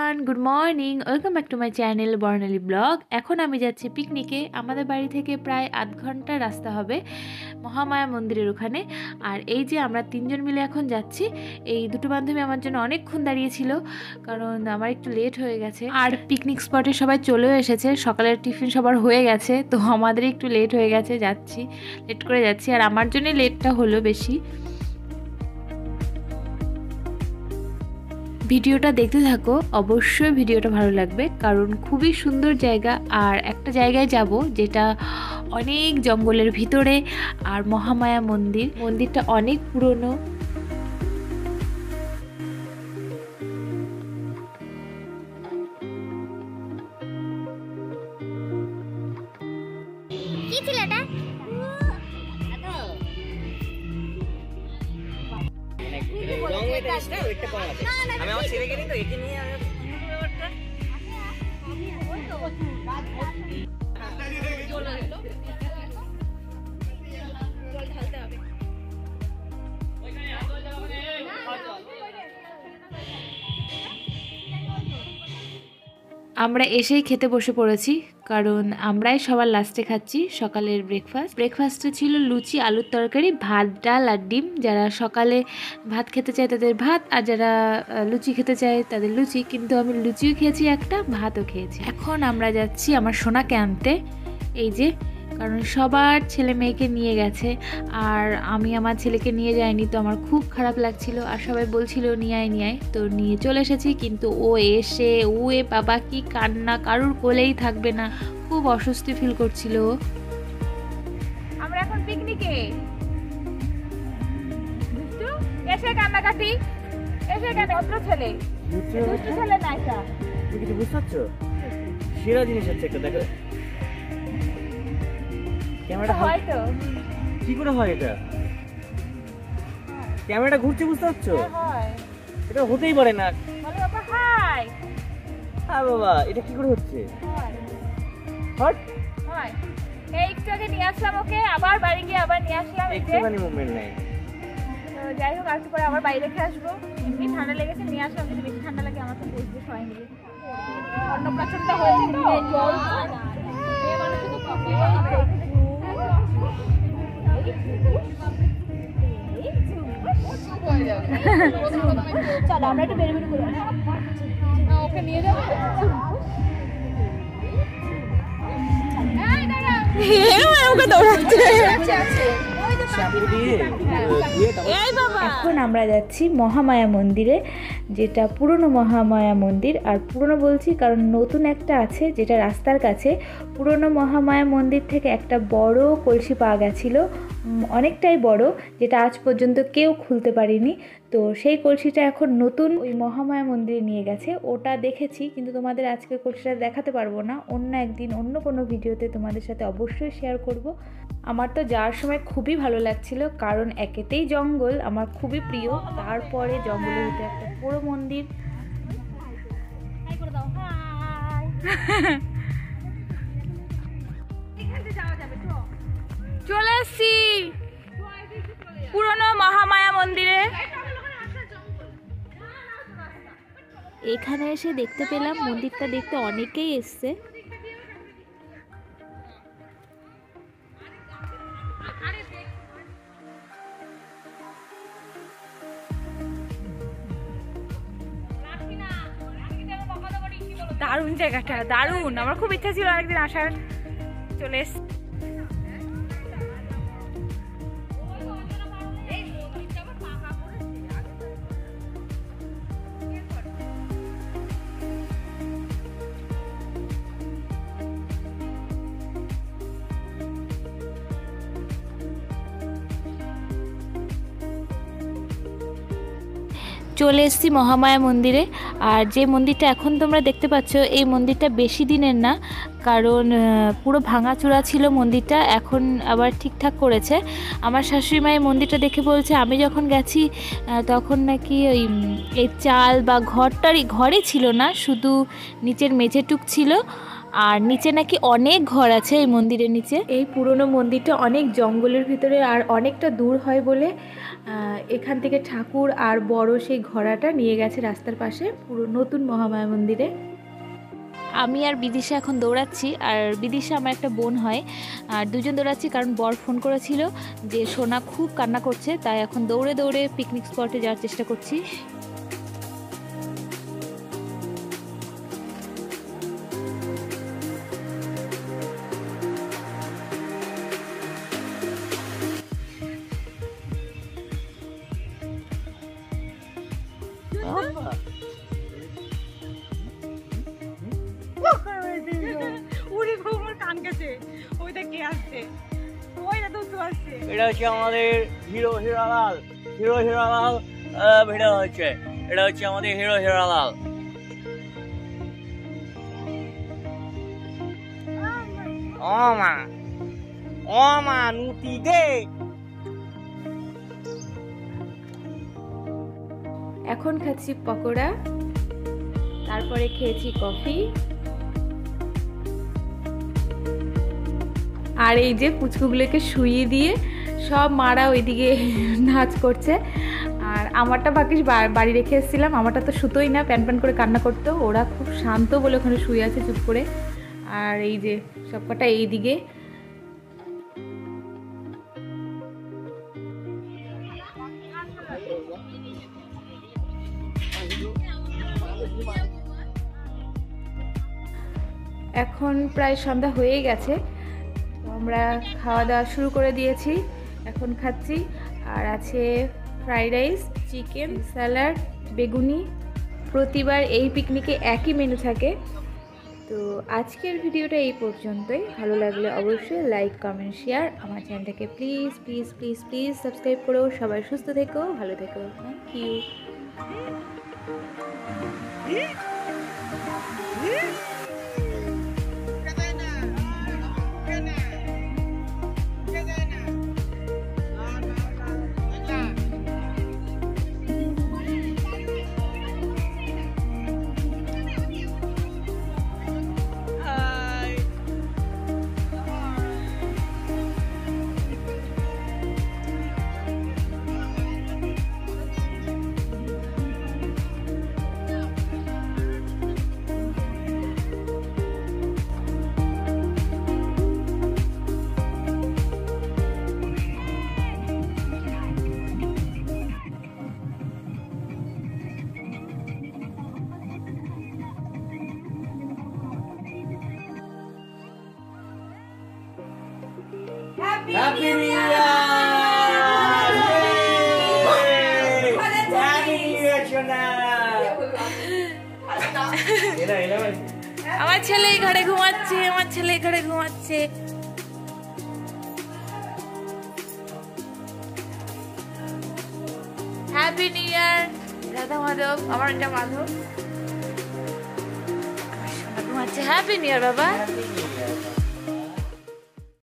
Everyone, good morning. Welcome back to my channel Barnali blog. এখন আমি যাচ্ছি পিকনিকে। আমাদের বাড়ি থেকে প্রায় আধ ঘন্টার রাস্তা হবে মহামায়া মন্দিরের ওখানে। আর এই যে আমরা তিনজন মিলে এখন যাচ্ছি। এই দুটো বান্ধবী আমার জন্য অনেকক্ষণ দাঁড়িয়েছিল, কারণ আমার একটু লেট হয়ে গেছে। আর পিকনিক স্পটে সবাই চলেও এসেছে, সকালের টিফিন সবার হয়ে গেছে, তো আমাদের একটু লেট হয়ে গেছে, লেট করে যাচ্ছি। আর আমার জন্য লেটটা হলো বেশি। ভিডিওটা দেখতে থাকো, অবশ্যই ভিডিওটা ভালো লাগবে, কারণ খুবই সুন্দর জায়গা। আর একটা জায়গায় যাব যেটা অনেক জঙ্গলের ভিতরে, আর মহামায়া মন্দিরটা অনেক পুরনো। আমি আমার ছেলেকে নিই তো একে নিয়ে আমরা এসেই খেতে বসে পড়েছি, কারণ আমরাই সবার লাস্টে খাচ্ছি সকালের ব্রেকফাস্টে ছিল লুচি, আলুর তরকারি, ভাত, ডাল আর ডিম। যারা সকালে ভাত খেতে চায় তাদের ভাত, আর যারা লুচি খেতে চায় তাদের লুচি। কিন্তু আমি লুচিও খেয়েছি একটা, ভাতও খেয়েছি। এখন আমরা যাচ্ছি আমার সোনাকে আনতে, এই যে, কারণ সবার ছেলে মেয়েকে নিয়ে গেছে আর আমি আমার ছেলেকে নিয়ে যাইনি, তো আমার খুব খারাপ লাগছিল। আর সবাই বলছিল নিয়ে আয়, তো নিয়ে চলে এসেছি। কিন্তু ও এসে এ বাবা কি কান্না, কারুর কোলেই থাকবে না, খুব অস্বস্তি ফিল করছিল। আমরা এখন পিকনিকে এসে কান্নাকাটি, এসে কেন অত্র ছেলে দুষ্টু ছেলে না, এটা তুমি কিছু বুঝতে পারছো? সেরা জিনিস হচ্ছে একটা, দেখো ক্যামেরাটা হয় তো কি করে হয় এটা? ক্যামেরাটা ঘুরছে, বুঝতে পারছো? হয়, এটা হতেই পারে না। বলো বাবা হাই। হ্যাঁ বাবা, এটা কি করে হচ্ছে? হট হয়। এই একটু আগে নিয়ে আসলাম ওকে, আবার বাড়ি গিয়ে আবার নিয়ে আসলাম। এই যে একটুখানি মুভমেন্ট নাই। তো যাই হোক, আর একটু পরে আবার বাইরে রেখে আসবো। এমনি ঠান্ডা লেগেছে, নিয়ে আসলাম। যদি বেশি ঠান্ডা লাগে আমার তো বসবে সবাই মিলে। অন্নপ্রাশনটা হয়েছে তো জল মেয়ে মানুষের তো চলো আমরা একটু বেরোবেরি করে ওকে নিয়ে যাবো। এখন আমরা যাচ্ছি মহামায়া মন্দিরে, যেটা পুরনো মহামায়া মন্দির। আর পুরনো বলছি কারণ নতুন একটা আছে যেটা রাস্তার কাছে। পুরনো মহামায়া মন্দির থেকে একটা বড় কলসি পাওয়া গেছিলো, অনেকটাই বড়, যেটা আজ পর্যন্ত কেউ খুলতে পারেনি। তো সেই কলসিটা এখন নতুন ওই মহামায়া মন্দিরে নিয়ে গেছে, ওটা দেখেছি। কিন্তু তোমাদের আজকে কলসিটা দেখাতে পারবো না, অন্য একদিন অন্য কোনো ভিডিওতে তোমাদের সাথে অবশ্যই শেয়ার করব। আমার তো যাওয়ার সময় খুবই ভালো লাগছিল, কারণ একেতেই জঙ্গল আমার খুবই প্রিয়, তারপরে জঙ্গলের ভিতরে একটা পুরো মন্দির। চলে এসছি পুরনো মহামায়া মন্দিরে। এখানে এসে দেখতে পেলাম মন্দিরটা দেখতে অনেকেই এসছে। দারুণ জায়গাটা, দারুণ। আমার খুব ইচ্ছা ছিল অনেকদিন আসার, চলে এসছি। চলে এসেছি মহামায়া মন্দিরে। আর যে মন্দিরটা এখন তোমরা দেখতে পাচ্ছ, এই মন্দিরটা বেশি দিনের না, কারণ পুরো ভাঙাচোরা ছিল মন্দিরটা, এখন আবার ঠিকঠাক করেছে। আমার শাশুড়ি মা এই মন্দিরটা দেখে বলছে আমি যখন গেছি তখন নাকি ওই এই চাল বা ঘরই ছিল না, শুধু নিচের মেঝেটুক ছিল। আর নিচে নাকি অনেক ঘর আছে এই মন্দিরের নিচে। এই পুরনো মন্দিরটা অনেক জঙ্গলের ভিতরে আর অনেকটা দূর হয় বলে এখান থেকে ঠাকুর আর বড় সেই ঘোড়াটা নিয়ে গেছে রাস্তার পাশে পুরো নতুন মহামায়া মন্দিরে। আমি আর বিদিশা এখন দৌড়াচ্ছি, আর বিদিশা আমার একটা বোন হয়, আর দুজন দৌড়াচ্ছি কারণ বর ফোন করেছিল যে সোনা খুব কান্না করছে, তাই এখন দৌড়ে দৌড়ে পিকনিক স্পটে যাওয়ার চেষ্টা করছি। এটা হচ্ছে আমাদের হিরো হিরালাল ভিডিও হচ্ছে, এটা হচ্ছে আমাদের হিরো হিরালাল। ও মা নুতি দে। এখন খাচ্ছি পকোড়া, তারপরে খেয়েছি কফি, আর এই যে পুচকুগুলোকে শুইয়ে দিয়ে সব মারা ওইদিকে নাচ করছে। আর আমারটা বাকি বাড়ি রেখে এসেছিলাম, আমারটা তো শুতোই না, প্যান প্যান করে কান্না করতো। ওরা খুব শান্ত বলে ওখানে শুয়ে আছে চুপ করে। আর এই যে সবকটা এইদিকে। এখন প্রায় সন্ধ্যা হয়ে গেছে, আমরা খাওয়া দাওয়া শুরু করে দিয়েছি, এখন খাচ্ছি। আর আছে ফ্রাইড রাইস, চিকেন, স্যালাড, বেগুনি। প্রতিবার এই পিকনিকে একই মেনু থাকে। তো আজকের ভিডিওটা এই পর্যন্তই। ভালো লাগলে অবশ্যই লাইক, কমেন্ট, শেয়ার। আমার চ্যানেলটাকে please please please please subscribe করো। সবাই সুস্থ থেকো, ভালো থেকো। Thank you. Happy New Year! Happy New Year, Shona! আমার ছেলে ঘরে ঘুমাচ্ছে, আমার ছেলে ঘরে ঘুমাচ্ছে। Happy new year Radha Madhav. আমার এটা মাধব, ঘুমাচ্ছে। হ্যাপি নিউ ইয়ার বাবা।